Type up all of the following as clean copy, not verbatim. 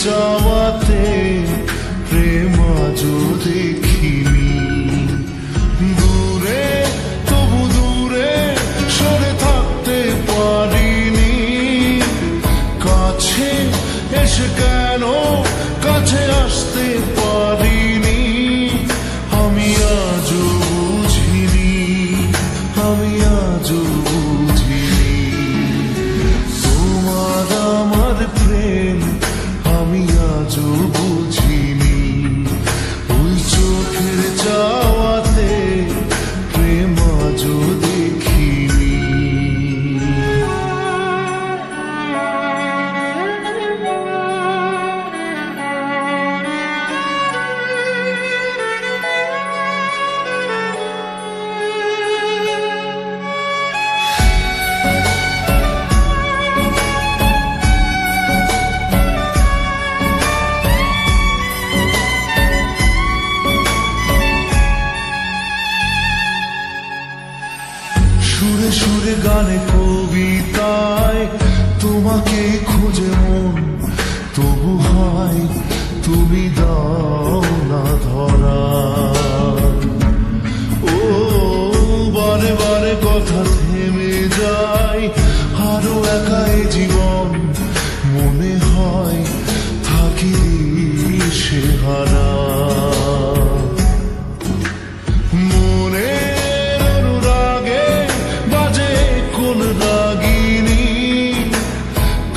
চাওয়াতে প্রেম আজও দেখিনি। দূরে তবু দূরে সরে থাকতে পারিনি। কাছে এসে কেন কাছে আসতে পারিনি। আমি আজও বুঝিনি, আমি আজও বুঝিনি। তোমার আমার প্রেম আমি আজও বুঝিনি। ওই চোখের চাওয়াতে প্রেম আজও দেখিনি। সুরে সুরে গানে কবিতায় তোমাকে খুঁজে মন, তবু হয় তুমি দাও না ধরা। ও বারে বারে কথা থেমে যায়, আরো একাই জীবন মনে হয় থাকি সে হারা। রাগিনী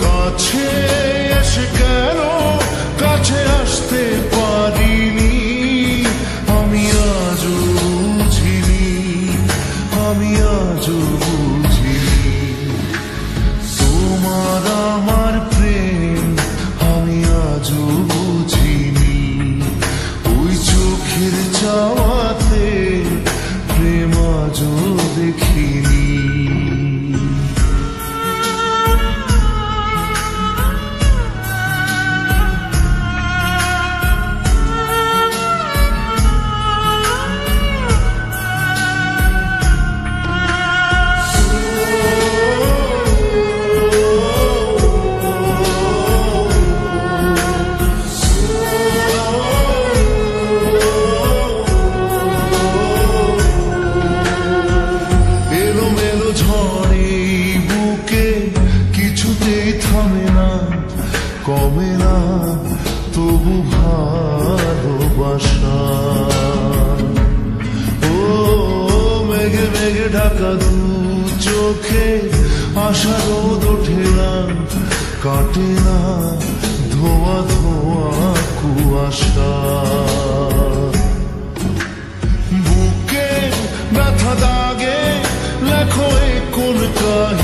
কাছে এসে কেন কাছে আসতে পারিনি। আমি আজও বুঝিনি, আমি আজও বুঝিনি। তোমার আমার প্রেম আমি আজও বুঝিনি। ওই চোখের চাওয়াতে প্রেম আজও দেখিনি। কমে না তবু ভালোবাসা। ও মেঘে মেঘে ঢাকা দু চোখে আশার রোদ ওঠে না, কাটে না ধোয়া ধোয়া কুয়াশা। বুকে ব্যথা দাগে লেখো কোন কাহিনী।